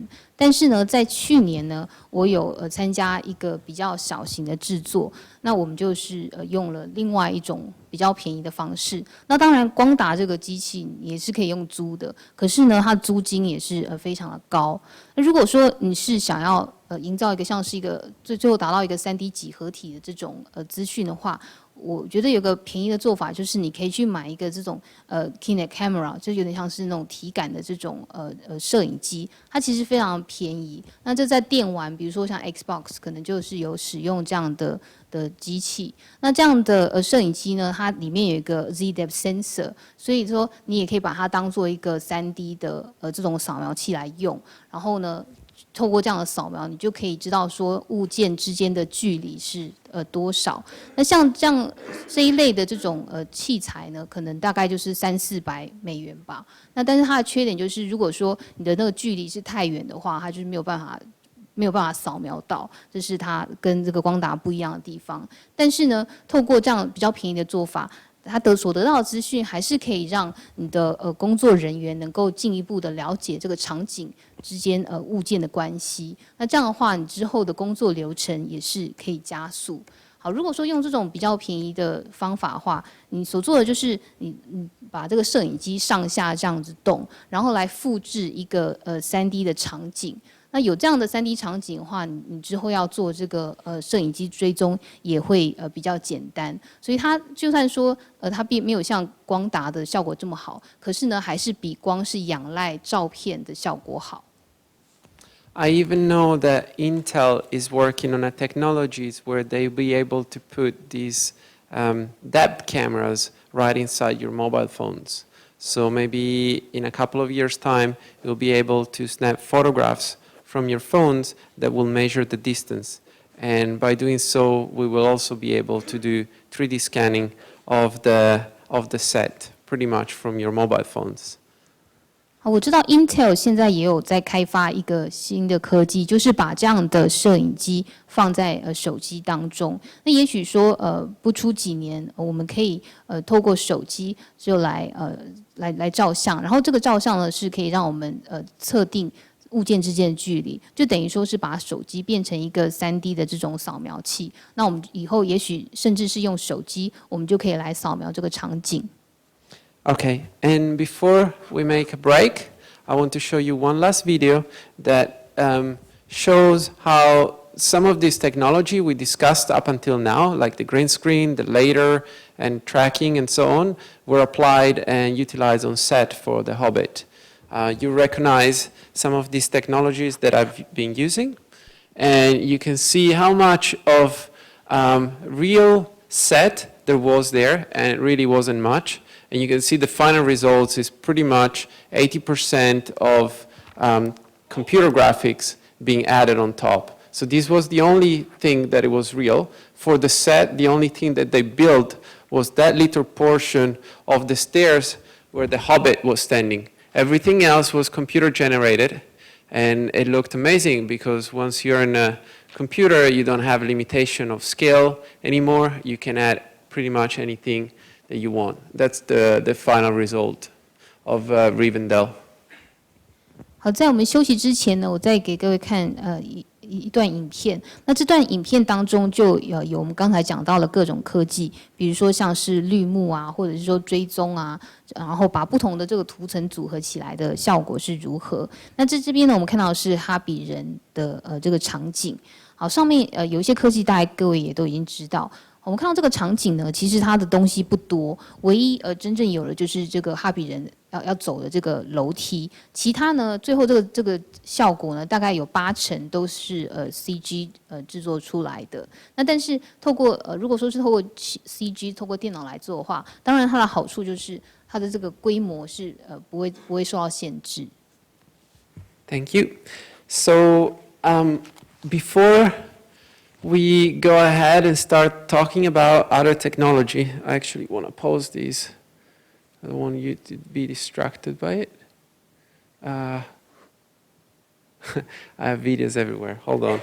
年。但是呢，在去年呢，我有参加一个比较小型的制作，那我们就是用了另外一种比较便宜的方式。那当然，光达这个机器也是可以用租的，可是呢，它租金也是非常的高。那如果说你是想要营造一个像是一个最后达到一个3D 几何体的这种资讯的话，我觉得有个便宜的做法，就是你可以去买一个这种Kinect camera， 就有点像是那种体感的这种摄影机，它其实非常便宜。那这在电玩，比如说像 Xbox， 可能就是有使用这样的机器。那这样的摄影机呢，它里面有一个 Z-depth sensor， 所以说你也可以把它当做一个3D 的这种扫描器来用。然后呢，透过这样的扫描，你就可以知道说物件之间的距离是多少。那像这一类的这种器材呢，可能大概就是$300-400吧。那但是它的缺点就是，如果说你的那个距离是太远的话，它就是没有办法扫描到，这是它跟这个光达不一样的地方。但是呢，透过这样比较便宜的做法，他所得到的资讯还是可以让你的工作人员能够进一步的了解这个场景之间物件的关系。那这样的话，你之后的工作流程也是可以加速。好，如果说用这种比较便宜的方法的话，你所做的就是你把这个摄影机上下这样子动，然后来复制一个3D 的场景。那有这样的3D 场景的话，你之后要做这个摄影机追踪也会比较简单。所以它就算说它并没有像光达的效果这么好，可是呢还是比光是仰赖照片的效果好。I even know that Intel is working on a technologies where they'll be able to put these depth cameras right inside your mobile phones. So maybe in a couple of years' time, you'll be able to snap photographs from your phones that will measure the distance. And by doing so, we will also be able to do 3D scanning of the set pretty much from your mobile phones. 好，我知道 Intel 现在也有在开发一个新的科技，就是把这样的摄影机放在手机当中。那也许说不出几年，我们可以透过手机就来照相，然后这个照相呢是可以让我们测定物件之间的距离，就等于说是把手机变成一个3D 的这种扫描器。那我们以后也许甚至是用手机，我们就可以来扫描这个场景。Okay, and before we make a break, I want to show you one last video that shows how some of this technology we discussed up until now, like the green screen, the laser, and tracking and so on, were applied and utilized on set for The Hobbit. You recognize some of these technologies that I've been using, and you can see how much of real set there was there, and it really wasn't much. And you can see the final results is pretty much 80% of computer graphics being added on top. So this was the only thing that it was real. For the set, the only thing that they built was that little portion of the stairs where the Hobbit was standing. Everything else was computer generated, and it looked amazing because once you're in a computer, you don't have a limitation of scale anymore. You can add pretty much anything that you want. That's the final result of Rivendell. 好，在我们休息之前呢，我再给各位看一段影片。那这段影片当中就有我们刚才讲到了各种科技，比如说像是绿幕啊，或者是说追踪啊，然后把不同的这个图层组合起来的效果是如何。那这边呢，我们看到的是哈比人的这个场景。好，上面有一些科技，大概各位也都已经知道。我们看到这个场景呢，其实它的东西不多，唯一真正有的就是这个哈比人要走的这个楼梯，其他呢，最后这个效果呢，大概有80%都是CG 制作出来的。那但是透过如果说是透过 CG 透过电脑来做的话，当然它的好处就是它的这个规模是不会受到限制。Thank you. So before we go ahead and start talking about other technology, I actually want to pause these. I don't want you to be distracted by it. I have videos everywhere. Hold on.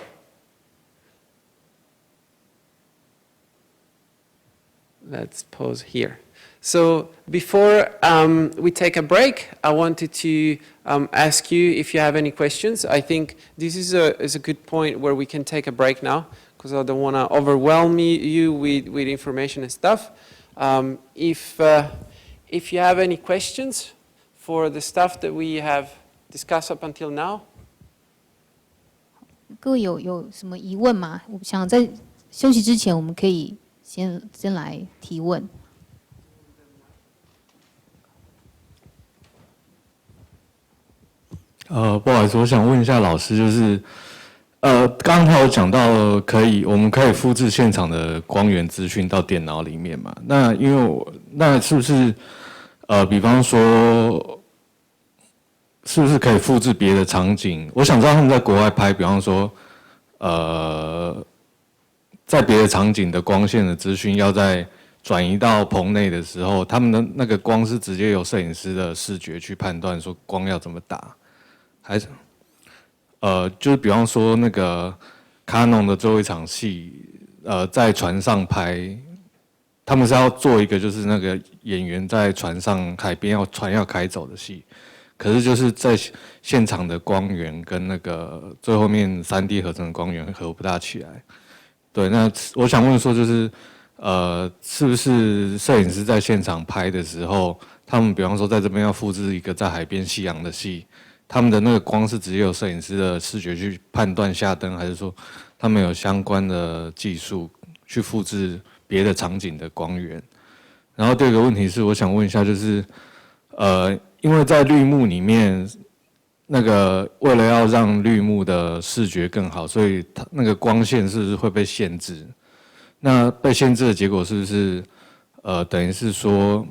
let's pause here. So before we take a break, I wanted to ask you if you have any questions. I think this is a good point where we can take a break now, because I don't want to overwhelm you with information and stuff. If you have any questions for the stuff that we have discussed up until now. 各位有什么疑问吗？我想在休息之前，我们可以先来提问。不好意思，我想问一下老师，就是刚才有讲到我们可以复制现场的光源资讯到电脑里面嘛？那因为那是不是比方说是不是可以复制别的场景？我想知道他们在国外拍，比方说在别的场景的光线的资讯要在转移到棚内的时候，他们的那个光是直接由摄影师的视觉去判断说光要怎么打。还是就是比方说那个卡农的最后一场戏，在船上拍，他们是要做一个就是那个演员在船上海边船要开走的戏，可是就是在现场的光源跟那个最后面3D 合成的光源合不大起来。对，那我想问说就是是不是摄影师在现场拍的时候，他们比方说在这边要复制一个在海边夕阳的戏？他们的那个光是直接由摄影师的视觉去判断下灯，还是说他们有相关的技术去复制别的场景的光源？然后第二个问题是，我想问一下，就是因为在绿幕里面，那个为了要让绿幕的视觉更好，所以它那个光线是不是会被限制？那被限制的结果是不是等于是说？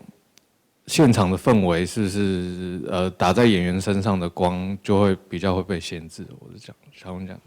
现场的氛围是不是打在演员身上的光就会比较会被限制？我是想问这样。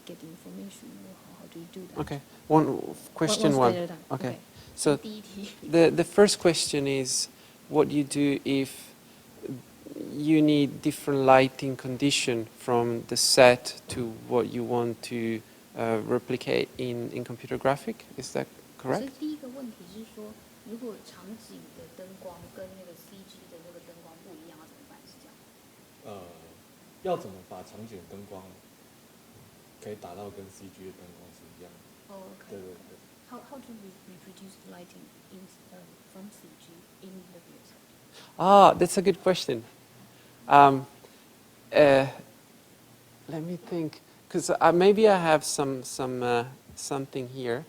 Get the information, how do you do that? Okay, question one. Okay, so the first question is, what do you do if you need different lighting condition from the set to what you want to replicate in computer graphic? Is that correct? 所以第一个问题是说，如果场景的灯光跟那个 CG 的那个灯光不一样，要怎么办？是这样？要怎么把场景灯光可以打到跟 CG 的灯光是一样的？哦，对对对。How to reproduce lighting from CG in the video set? Ah, that's a good question. Let me think, because maybe I have something here,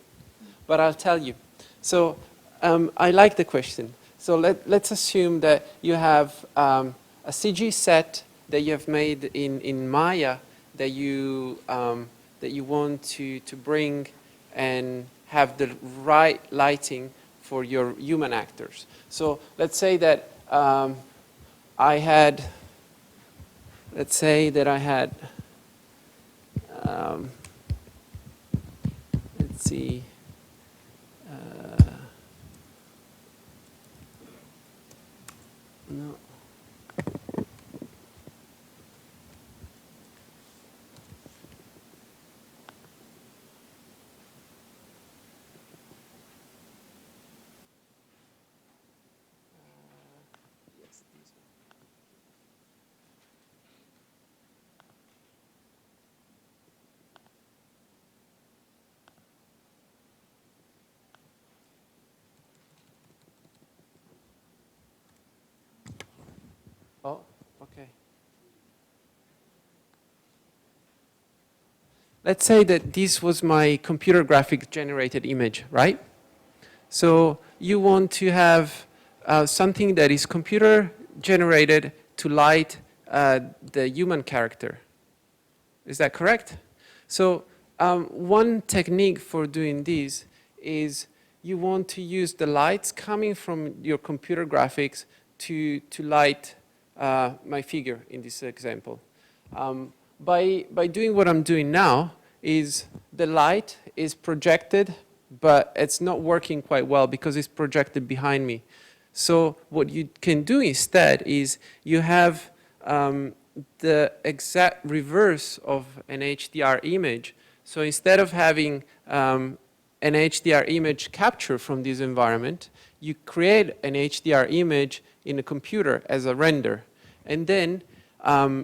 but I'll tell you. So I like the question. So let's assume that you have a CG set that you have made in Maya that you want to bring and have the right lighting for your human actors. So let's say that I had, let's see, no. Oh, okay. Let's say that this was my computer graphic generated image, right? So you want to have something that is computer generated to light the human character. Is that correct? So one technique for doing this is you want to use the lights coming from your computer graphics to light my figure in this example. By doing what I'm doing now is the light is projected, but it's not working quite well because it's projected behind me. So what you can do instead is you have the exact reverse of an HDR image. So instead of having an HDR image capture from this environment, you create an HDR image in a computer as a render. And then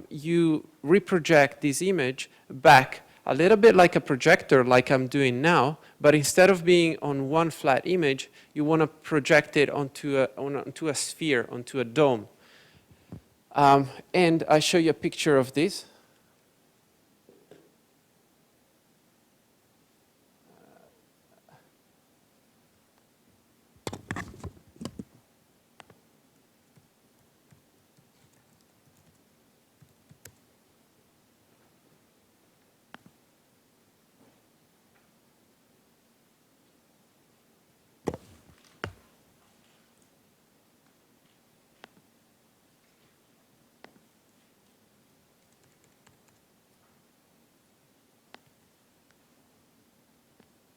you reproject this image back a little bit like a projector like I'm doing now, but instead of being on one flat image, you want to project it onto a sphere, onto a dome. And I show you a picture of this.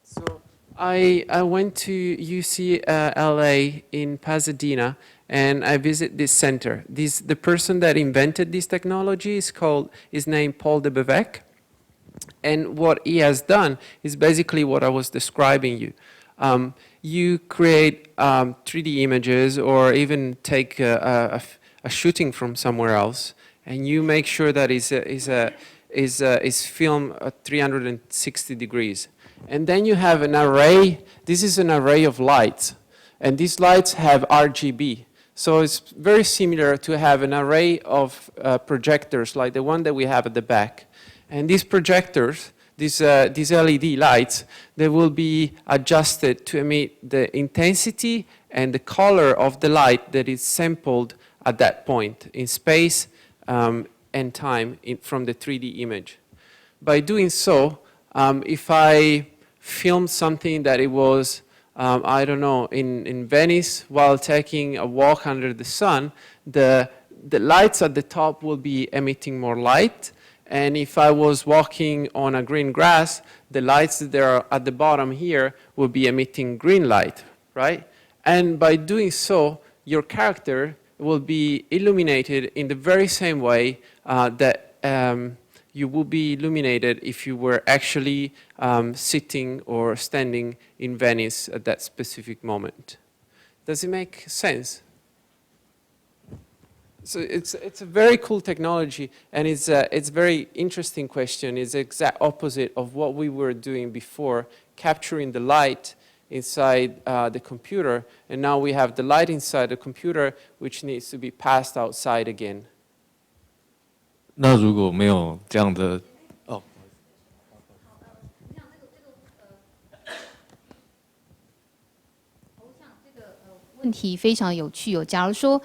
So I went to UCLA in Pasadena, and I visit this center. The person that invented this technology is named Paul de Bevec. And what he has done is basically what I was describing you. You create 3D images or even take a shooting from somewhere else, and you make sure that is filmed at 360 degrees. And then you have an array. This is an array of lights, and these lights have RGB. So it's very similar to have an array of projectors like the one that we have at the back. And these projectors, these LED lights, they will be adjusted to emit the intensity and the color of the light that is sampled at that point in space and time from the 3D image. By doing so, if I film something that it was, I don't know, in Venice while taking a walk under the sun, the lights at the top will be emitting more light. And if I was walking on a green grass, the lights that are at the bottom here will be emitting green light, right? And by doing so, your character will be illuminated in the very same way that you will be illuminated if you were actually sitting or standing in Venice at that specific moment. Does it make sense? So it's a very cool technology, and it's a very interesting question. It's the exact opposite of what we were doing before, capturing the light inside the computer, and now we have the light inside the computer, which needs to be passed outside again. 那如果没有这样的，哦，问题非常有趣哦。假如说，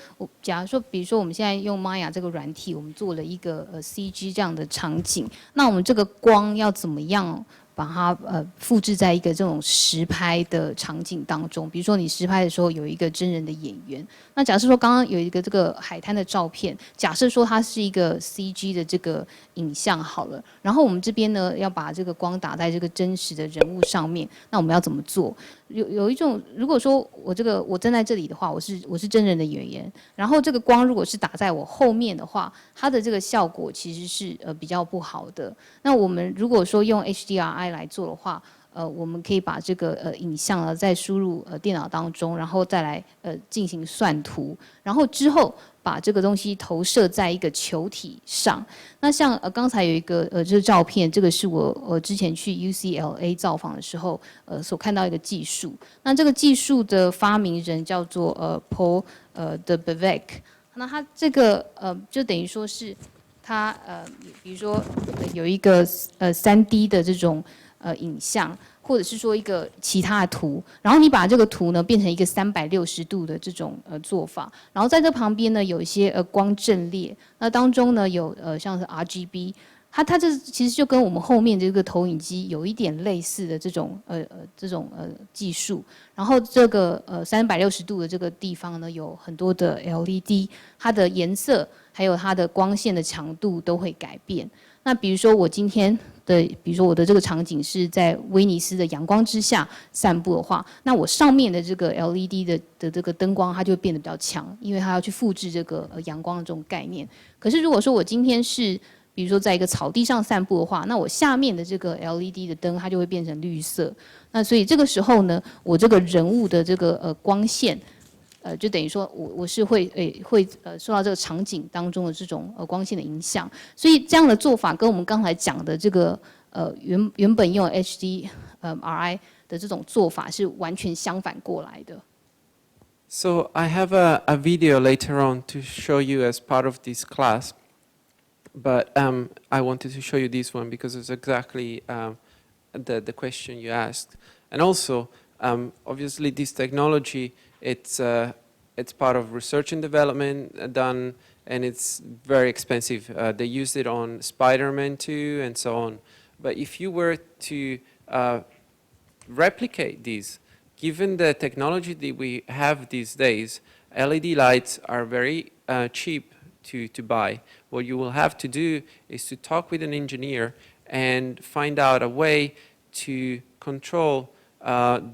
比如说我们现在用 Maya 这个软体，我们做了一个CG 这样的场景，那我们这个光要怎么样把它复制在一个这种实拍的场景当中？比如说你实拍的时候有一个真人的演员，那假设说刚刚有一个这个海滩的照片，假设说它是一个 CG 的这个影像好了，然后我们这边呢要把这个光打在这个真实的人物上面，那我们要怎么做？有一种，如果说我站在这里的话，我是真人的演员，然后这个光如果是打在我后面的话，它的这个效果其实是比较不好的。那我们如果说用 HDRI 来做的话，我们可以把这个影像呢再输入电脑当中，然后再来进行算图，然后之后把这个东西投射在一个球体上。那像刚才有一个这个照片，这个是我之前去 UCLA 造访的时候所看到一个技术。那这个技术的发明人叫做Paul de Bevec。那他这个就等于说是他比如说有一个3D 的这种影像，或者是说一个其他的图，然后你把这个图呢变成一个360度的这种做法，然后在这旁边呢有一些光阵列，那当中呢有像是 RGB， 它这其实就跟我们后面这个投影机有一点类似的这种技术，然后这个360度的这个地方呢有很多的 LED， 它的颜色还有它的光线的强度都会改变。那比如说我今天比如说我的这个场景是在威尼斯的阳光之下散步的话，那我上面的这个 LED 的这个灯光它就会变得比较强，因为它要去复制这个阳光的这种概念。可是如果说我今天是比如说在一个草地上散步的话，那我下面的这个 LED 的灯它就会变成绿色。那所以这个时候呢，我这个人物的这个光线。就等于说我是会受到这个场景当中的这种光线的影响，所以这样的做法跟我们刚才讲的这个原本用 HDRI 的这种做法是完全相反过来的。So I have a video later on to show you as part of this class, but I wanted to show you this one because it's exactly the question you asked, and also obviously this technology. It's part of research and development done, and it's very expensive. They use it on Spider-Man 2 and so on. But if you were to replicate this, given the technology that we have these days, LED lights are very cheap to buy. What you will have to do is to talk with an engineer and find out a way to control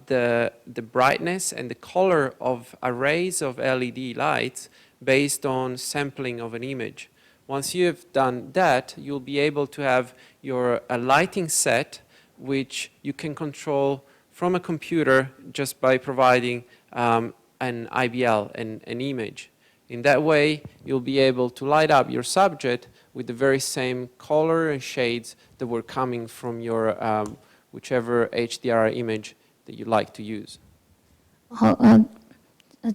the brightness and the color of arrays of LED lights based on sampling of an image. Once you have done that, you'll be able to have your lighting set, which you can control from a computer just by providing an IBL, an image. In that way, you'll be able to light up your subject with the very same color and shades that were coming from your whichever HDR image that you like to use. 好，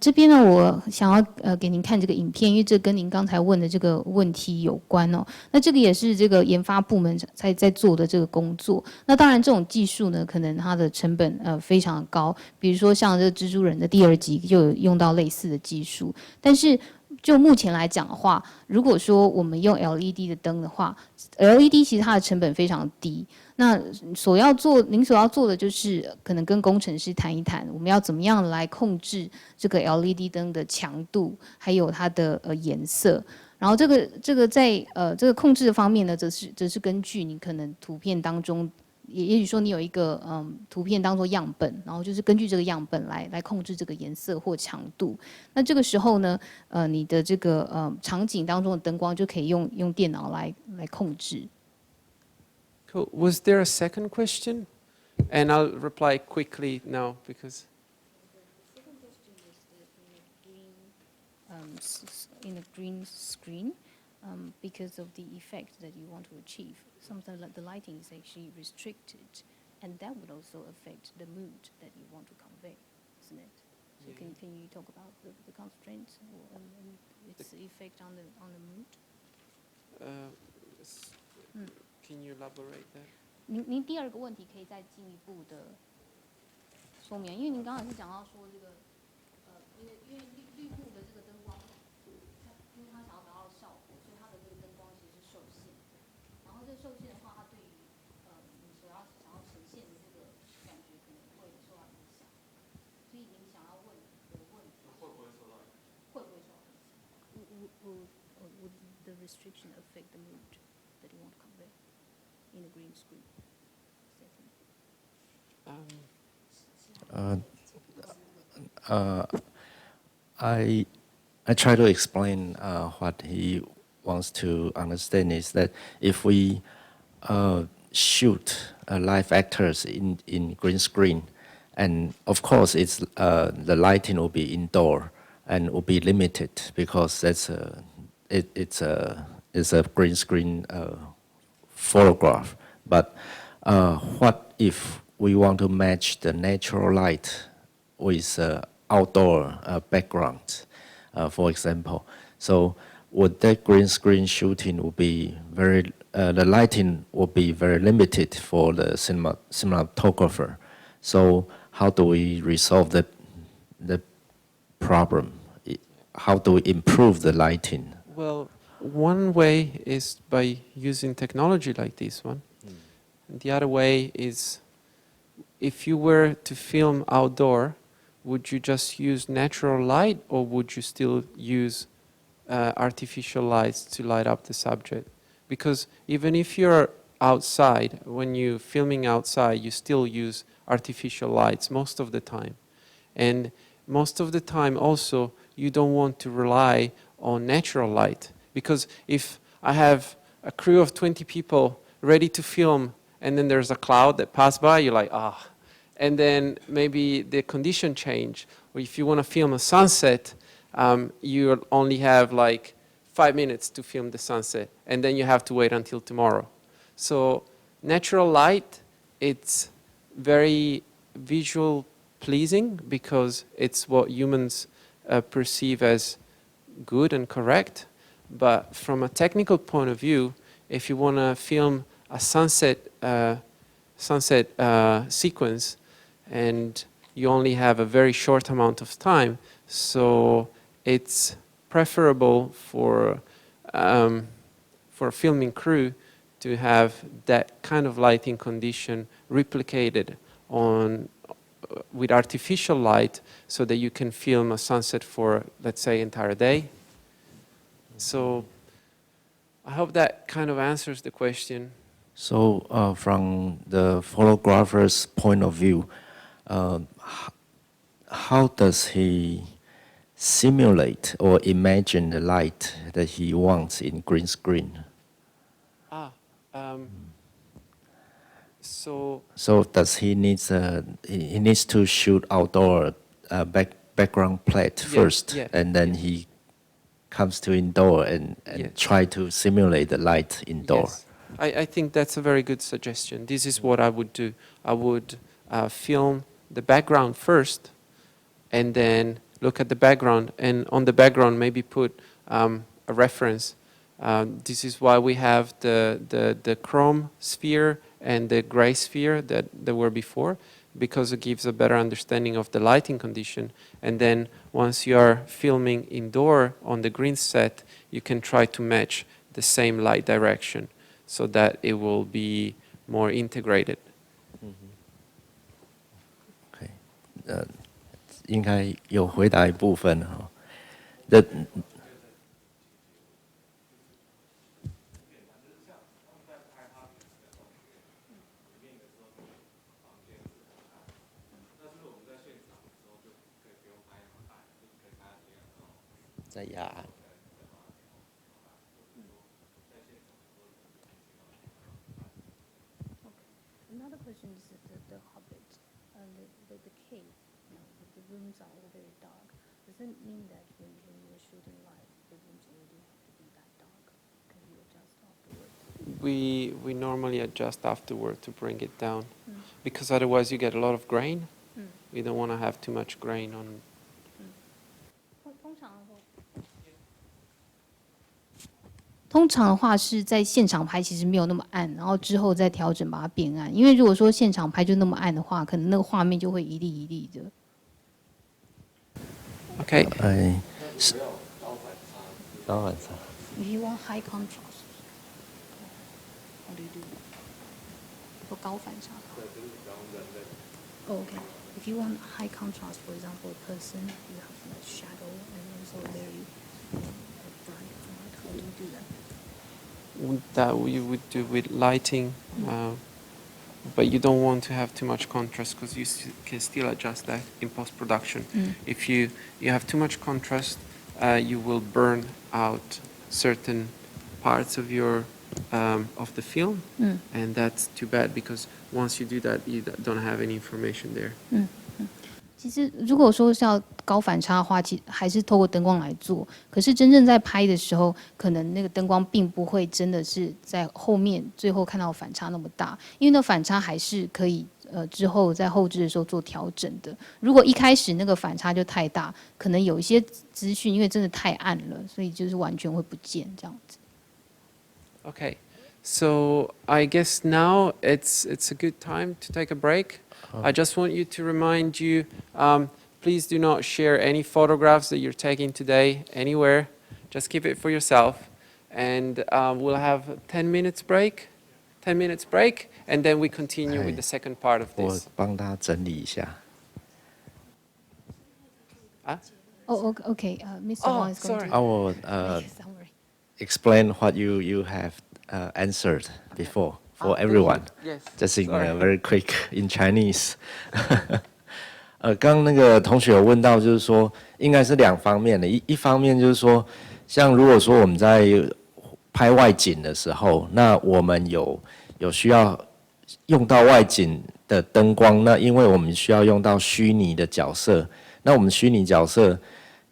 这边呢，我想要给您看这个影片，因为这跟您刚才问的这个问题有关哦。那这个也是这个研发部门在做的这个工作。那当然，这种技术呢，可能它的成本非常高。比如说像这个蜘蛛人的第2集就有用到类似的技术，但是就目前来讲的话，如果说我们用 LED 的灯的话 ，LED 其实它的成本非常低。那您所要做的就是可能跟工程师谈一谈，我们要怎么样来控制这个 LED 灯的强度，还有它的颜色。然后这个在这个控制的方面呢，则是根据你可能图片当中，也许说你有一个图片当做样本，然后就是根据这个样本来控制这个颜色或强度。那这个时候呢，你的这个场景当中的灯光就可以用電腦来控制。Cool. Was there a second question? And I'll reply quickly now because. The second question is in a green screen, because of the effect that you want to achieve. Sometimes the lighting is actually restricted, and that would also affect the mood that you want to convey, isn't it? So can you talk about the constraints and its effect on the mood? Can you elaborate that? 您第2个问题可以再进一步的说明，因为您刚才是讲到说这个因为绿幕的这个灯光，因为它想要达到效果，所以它的这个灯光其实是受限的。然后这受限的话，它对于你想要呈现的这个感觉可能会受到影响。所以您想要问的问题会不会受到影响？会不会受到影响 ？Would the restriction affect the mood that you want to convey in a green screen setting? I try to explain what he wants to understand is that if we shoot live actors in green screen, and of course it's the lighting will be indoor and will be limited because it's a green screen photograph. But what if we want to match the natural light with outdoor background, for example? So would that green screen shooting will be the lighting will be very limited for the cinematographer. So how do we resolve the problem? How do we improve the lighting? Well, one way is by using technology like this one. The other way is, if you were to film outdoor, would you just use natural light, or would you still use artificial lights to light up the subject? Because even if you're outside, when you're filming outside, you still use artificial lights most of the time. And most of the time also, you don't want to rely on natural light. Because if I have a crew of 20 people ready to film, and then there's a cloud that passes by, you're like, ah. And then maybe the condition change. Or if you want to film a sunset, you only have like 5 minutes to film the sunset, and then you have to wait until tomorrow. So natural light, it's very visual pleasing because it's what humans perceive as good and correct. But from a technical point of view, if you want to film a sunset sequence, and you only have a very short amount of time, so it's preferable for a filming crew to have that kind of lighting condition replicated with artificial light, so that you can film a sunset for, let's say, entire day. So I hope that kind of answers the question. So from the photographer's point of view, how does he simulate or imagine the light that he wants in green screen? So does he needs he needs to shoot outdoor background plate first, and then he comes to indoor and try to simulate the light indoor. Yes. I think that's a very good suggestion. This is what I would do. I would film the background first, and then look at the background, and on the background maybe put a reference. This is why we have the chrome sphere and the gray sphere that were before, because it gives a better understanding of the lighting condition. And then once you are filming indoor on the green set, you can try to match the same light direction so that it will be more integrated. Okay. 应该有回答一部分哈。在压。Another question is the Hobbit, the cave. The rooms are all very dark. Does it mean that when you're shooting live, the rooms already have to be that dark? Can you adjust afterwards? We normally adjust afterward to bring it down, because otherwise you get a lot of grain. We don't want to have too much grain on. 通常的话是在现场拍，其实没有那么暗，然后之后再调整把它变暗。因为如果说现场拍就那么暗的话，可能那个画面就会一粒一粒的。Okay. 高反差。If you want high contrast, how do you do that? 有高反差。Oh, okay. If you want high contrast, for example, a person, you have like shadow and also very bright. How do you do that? That we would do with lighting, but you don't want to have too much contrast, because you can still adjust that in post-production. If you have too much contrast, you will burn out certain parts of your of the film, and that's too bad, because once you do that, you don't have any information there. 其实如果说是要高反差的话，其实还是透过灯光来做。可是真正在拍的时候，可能那个灯光并不会真的是在后面最后看到反差那么大，因为那反差还是可以之后在后置的时候做调整的。如果一开始那个反差就太大，可能有一些资讯因为真的太暗了，所以就是完全会不见这样子。Okay, So I guess now it's a good time to take a break. I just want you to remind you, please do not share any photographs that you're taking today anywhere. Just keep it for yourself. And we'll have a 10 minutes break, and then we continue with the second part of 我 this. 帮他整理一下。Oh, okay. Mr. Oh, Wang is going sorry. to I will make a summary. explain what you have answered before for everyone. Yes. Just in Sorry. very quick in Chinese. 刚那个同学有问到，就是说应该是两方面的，一方面就是说，像如果说我们在拍外景的时候，那我们有需要用到外景的灯光，那因为我们需要用到虚拟的角色，那我们虚拟角色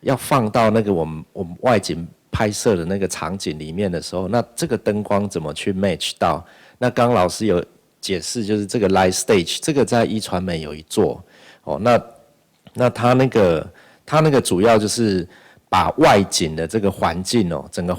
要放到那个我们外景拍摄的那个场景里面的时候，那这个灯光怎么去 match 到？那刚老师有解释，就是这个 light stage， 这个在一传媒有一座哦，那他那个主要就是把外景的这个环境哦，整个